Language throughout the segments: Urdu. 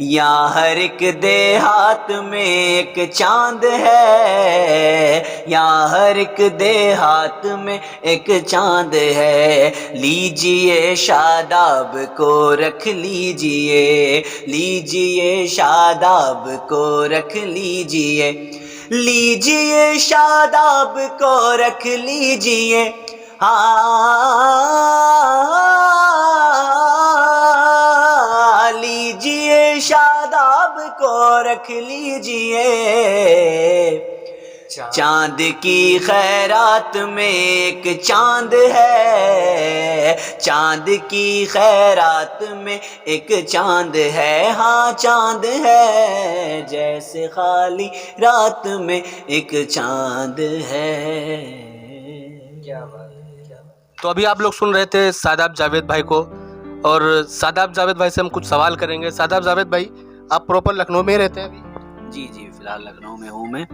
یہاں ہر ایک دیہات میں ایک چاند ہے، یہاں ہر ایک دیہات میں ایک چاند ہے، لیجئے شاداب کو رکھ لیجئے، لیجئے شاداب کو رکھ لیجئے، لیجئے شاداب کو رکھ لیجئے، لیجئے شاداب کو رکھ لیجئے، چاند کی خیرات میں ایک چاند ہے، چاند کی خیرات میں ایک چاند ہے، ہاں چاند ہے، جیسے خالی رات میں ایک چاند ہے۔ کیا بات ہے، کیا بات۔ تو ابھی آپ لوگ سن رہے تھے شاداب جاوید بھائی کو، اور شاداب جاوید بھائی سے ہم کچھ سوال کریں گے۔ شاداب جاوید بھائی، آپ پراپر لکھنؤ میں ہی رہتے ہیں ابھی؟ جی جی، فی الحال لکھنؤ میں ہوں میں،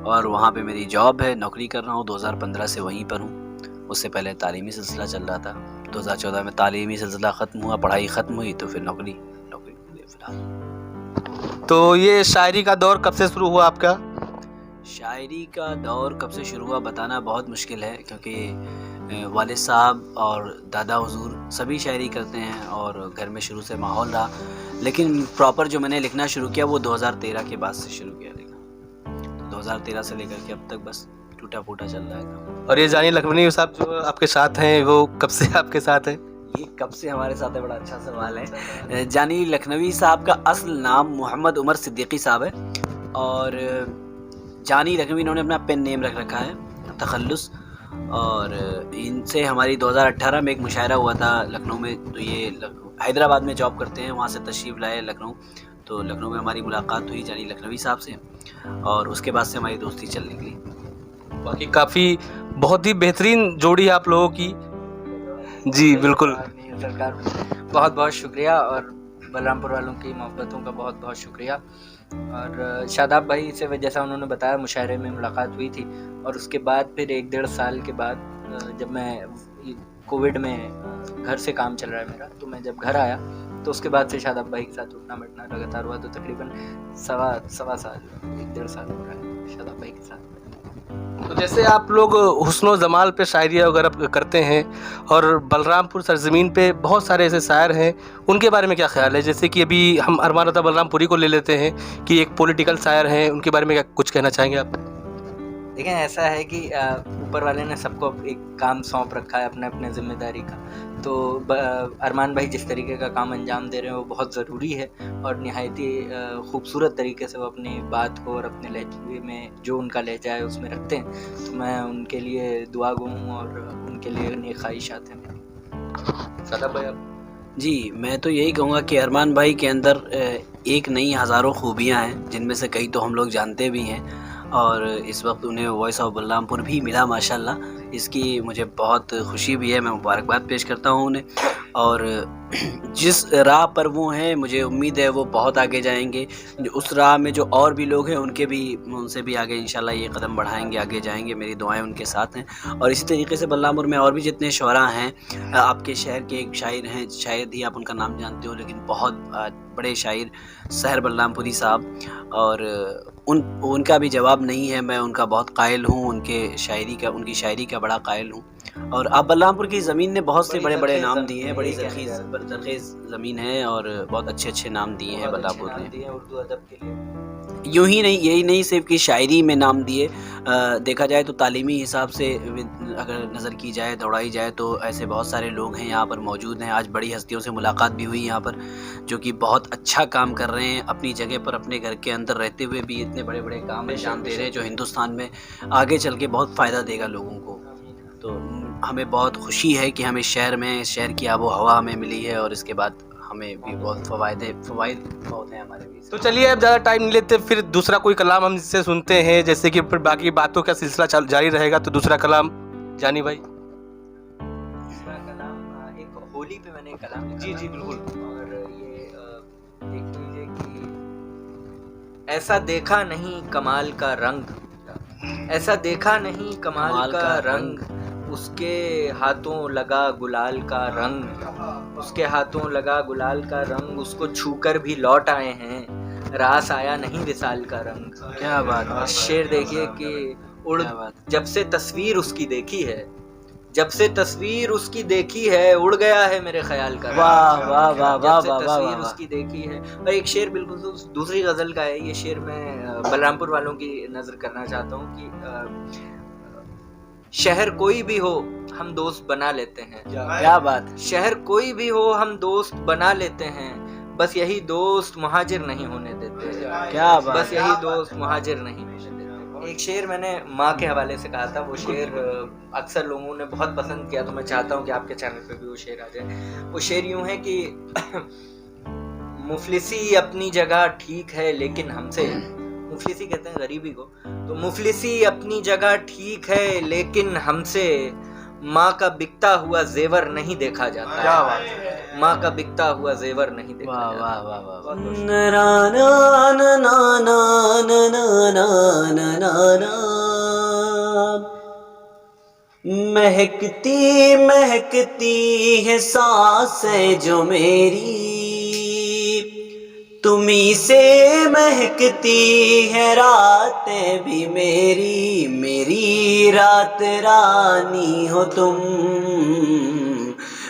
اور وہاں پہ میری جاب ہے، نوکری کر رہا ہوں، 2015 سے وہیں پر ہوں۔ اس سے پہلے تعلیمی سلسلہ چل رہا تھا، 2014 میں تعلیمی سلسلہ ختم ہوا، پڑھائی ختم ہوئی تو پھر نوکری فی الحال۔ تو یہ شاعری کا دور کب سے شروع ہوا آپ کا؟ شاعری کا دور کب سے شروع ہوا بتانا بہت مشکل ہے، کیونکہ والد صاحب اور دادا حضور سبھی شاعری کرتے ہیں اور گھر میں شروع سے ماحول رہا، لیکن پراپر جو میں نے لکھنا شروع کیا وہ 2013 کے بعد سے شروع کیا لکھنا، 2013 سے لے کر کے اب تک بس ٹوٹا پھوٹا چل رہا ہے۔ اور یہ جانی لکھنوی صاحب جو آپ کے ساتھ ہیں، وہ کب سے آپ کے ساتھ ہیں؟ یہ کب سے ہمارے ساتھ ہے، بڑا اچھا سوال ہے۔ جانی لکھنوی صاحب کا اصل نام محمد عمر صدیقی صاحب ہے، اور جانی لکھنوی انہوں نے اپنا پین نیم رکھ رکھا ہے، تخلص، اور ان سے ہماری 2018 میں ایک مشاعرہ ہوا تھا لکھنؤ میں، تو یہ حیدرآباد میں جاب کرتے ہیں، وہاں سے تشریف لائے لکھنؤ، تو لکھنؤ میں ہماری ملاقات ہوئی جانی لکھنوی صاحب سے، اور اس کے بعد سے ہماری دوستی چل نکلی۔ باقی کافی بہت ہی بہترین جوڑی ہے آپ لوگوں کی۔ جی بالکل، سرکار بہت بہت شکریہ، اور بلرام پور والوں کی محبتوں کا بہت بہت شکریہ۔ اور شاداب بھائی سے جیسا انہوں نے بتایا مشاعرے میں ملاقات ہوئی تھی، اور اس کے بعد پھر 1-1.5 سال کے بعد جب میں کووڈ میں گھر سے کام چل رہا ہے میرا، تو میں جب گھر آیا تو اس کے بعد سے شاداب بھائی کے ساتھ اٹھنا بیٹھنا لگاتار ہوا، تو تقریباً سوا سال 1-1.5 سال ہو رہا ہے شاداب بھائی کے ساتھ۔ تو جیسے آپ لوگ حسن و جمال پہ شاعریہ وغیرہ کرتے ہیں، اور بلرام پور سرزمین پہ بہت سارے ایسے شاعر ہیں، ان کے بارے میں کیا خیال ہے؟ جیسے کہ ابھی ہم ارمان رضا بلرام پوری کو لے لیتے ہیں کہ ایک پولیٹیکل شاعر ہیں، ان کے بارے میں کیا کچھ کہنا چاہیں گے آپ؟ دیکھیں، ایسا ہے کہ اوپر والے نے سب کو ایک کام سونپ رکھا ہے اپنے اپنے ذمہ داری کا، تو ارمان بھائی جس طریقے کا کام انجام دے رہے ہیں وہ بہت ضروری ہے، اور نہایت ہی خوبصورت طریقے سے وہ اپنی بات کو اور اپنے لہجے میں جو ان کا لہجہ ہے اس میں رکھتے ہیں، تو میں ان کے لیے دعا گو ہوں، اور ان کے لیے نیک خواہشات ہیں میری۔ شاداب بھائی آپ؟ جی، میں تو یہی کہوں گا کہ ارمان بھائی کے اندر ایک نہیں ہزاروں خوبیاں ہیں، جن میں سے کئی تو ہم لوگ جانتے بھی ہیں، اور اس وقت انہیں وائس آف بلرام پور بھی ملا ماشاءاللہ، اس کی مجھے بہت خوشی بھی ہے، میں مبارکباد پیش کرتا ہوں انہیں، اور جس راہ پر وہ ہیں مجھے امید ہے وہ بہت آگے جائیں گے، اس راہ میں جو اور بھی لوگ ہیں ان سے بھی آگے انشاءاللہ یہ قدم بڑھائیں گے، آگے جائیں گے، میری دعائیں ان کے ساتھ ہیں۔ اور اسی طریقے سے بلرام پور میں اور بھی جتنے شعراء ہیں، آپ کے شہر کے ایک شاعر ہیں، شاید ہی آپ ان کا نام جانتے ہو، لیکن بہت بڑے شاعر سحر بلرام پوری صاحب، اور ان کا بھی جواب نہیں ہے، میں ان کا بہت قائل ہوں، ان کی شاعری کا بڑا قائل ہوں۔ اور آپ بلرام پور کی زمین نے بہت سے بڑے بڑے نام دیے ہیں، بڑی زرخیز زمین ہے، اور بہت اچھے اچھے نام دیے ہیں بلرام پور نے، اردو ادب کے لیے۔ یوں ہی نہیں، یہی نہیں صرف کہ شاعری میں نام دیے، دیکھا جائے تو تعلیمی حساب سے اگر نظر کی جائے، دوڑائی جائے، تو ایسے بہت سارے لوگ ہیں یہاں پر موجود ہیں۔ آج بڑی ہستیوں سے ملاقات بھی ہوئی یہاں پر، جو کہ بہت اچھا کام کر رہے ہیں، اپنی جگہ پر اپنے گھر کے اندر رہتے ہوئے بھی اتنے بڑے بڑے کام انجام دے رہے ہیں، جو ہندوستان میں آگے چل کے بہت فائدہ دے گا لوگوں کو۔ تو ہمیں بہت خوشی ہے کہ ہم اس شہر کی آب و ہوا ہمیں ملی ہے، اور اس کے بعد ہمیں بھی بہت فوائد بہت ہیں ہمارے بھی۔ تو چلیے اب زیادہ ٹائم نہیں لیتے، پھر دوسرا کوئی کلام ہم سے سنتے ہیں، جیسے کہ پھر باقی باتوں کا سلسلہ جاری رہے گا۔ تو دوسرا کلام جانی بھائی؟ دوسرا کلام ایک ہولی پہ میں نے کلام لکھا جی بالکل، اور یہ دیکھ لیجیے کہ ایسا دیکھا نہیں کمال کا رنگ، ایسا دیکھا نہیں کمال کا رنگ، اس کے ہاتھوں لگا گلال کا رنگ، اس کے ہاتھوں لگا گلال کا رنگ، اس کو چھو کر بھی لوٹ آئے ہیں، راس آیا نہیں وصال کا رنگ۔ کیا بات ہے، شعر دیکھیے کہ کیا بات ہے۔ جب سے تصویر اس کی دیکھی ہے، جب سے تصویر اس کی دیکھی ہے، اڑ گیا ہے میرے خیال کا رنگ۔ واہ واہ واہ واہ جب سے واہ واہ تصویر واہ اس کی دیکھی ہے۔ اور ایک شعر بالکل دوسری غزل کا ہے، یہ شعر میں بلرام پور والوں کی نظر کرنا چاہتا ہوں کہ شہر کوئی بھی ہو ہم دوست بنا لیتے ہیں، کیا بات ہے، شہر کوئی بھی ہو ہم دوست بنا لیتے ہیں، بس یہی دوست مہاجر نہیں ہونے دیتے، کیا بات بس یہی دوست مہاجر نہیں ہونے دیتے۔ ایک شعر میں نے ماں کے حوالے سے کہا تھا، وہ شعر اکثر لوگوں نے بہت پسند کیا، تو میں چاہتا ہوں کہ آپ کے چینل پہ بھی وہ شعر آ جائے۔ وہ شعر یوں ہے کہ مفلسی اپنی جگہ ٹھیک ہے لیکن ہم سے، مفلسی کہتے ہیں غریبی کو، تو مفلسی اپنی جگہ ٹھیک ہے لیکن ہم سے ماں کا بکتا ہوا زیور نہیں دیکھا جاتا، کیا بات ہے، ماں کا بکتا ہوا زیور نہیں دیکھا واہ جاتا۔ واہ واہ واہ بہت بہت نا نا نا نا نا نا نا نا نا نا۔ مہکتی مہکتی ہے سانسیں جو میری، تمہیں سے مہکتی ہے راتیں بھی میری، میری رات رانی ہو تم،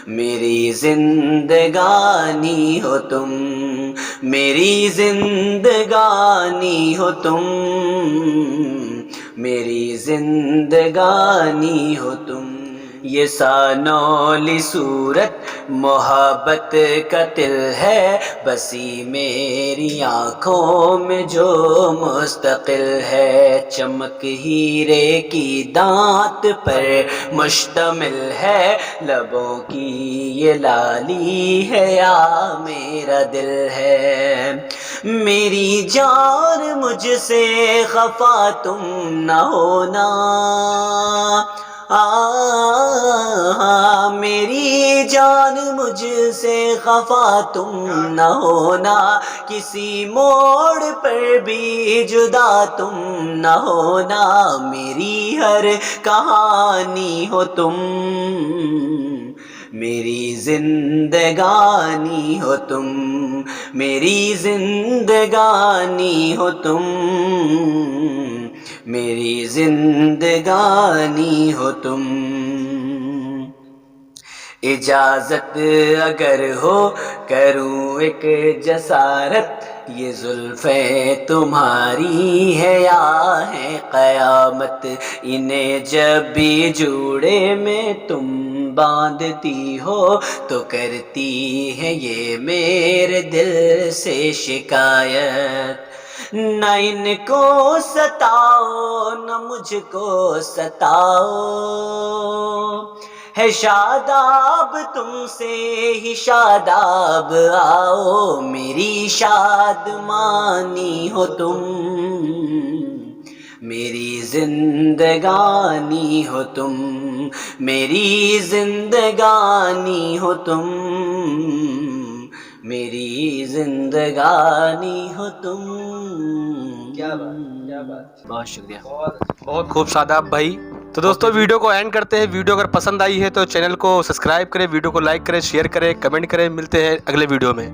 میری زندگانی ہو تم، میری زندگانی ہو تم، میری زندگانی ہو تم۔ یہ سانولی صورت محبت کا دل ہے، بسی میری آنکھوں میں جو مستقل ہے، چمک ہیرے کی دانت پر مشتمل ہے، لبوں کی یہ لالی ہے یا میرا دل ہے، میری جان مجھ سے خفا تم نہ ہونا، میری جان مجھ سے خفا تم نہ ہونا، کسی موڑ پر بھی جدا تم نہ ہونا، میری ہر کہانی ہو تم، میری زندگانی ہو تم، میری زندگانی ہو تم، میری زندگانی ہو تم۔ اجازت اگر ہو کروں ایک جسارت، یہ زلفیں تمہاری ہے یا ہے قیامت، انہیں جب بھی جوڑے میں تم باندھتی ہو تو کرتی ہے یہ میرے دل سے شکایت، نہ ان کو ستاؤ نہ مجھ کو ستاؤ، ہے شاداب تم سے ہی شاداب آؤ، میری شادمانی ہو تم، میری زندگانی ہو تم، میری زندگانی ہو تم، میری زندگانی ہو تم۔ کیا بات، کیا بات، بہت شکریہ۔ بہت خوب شاداب بھائی۔ تو دوستو ویڈیو کو اینڈ کرتے ہیں، ویڈیو اگر پسند آئی ہے تو چینل کو سبسکرائب کریں، ویڈیو کو لائک کریں، شیئر کریں، کمنٹ کریں، ملتے ہیں اگلے ویڈیو میں۔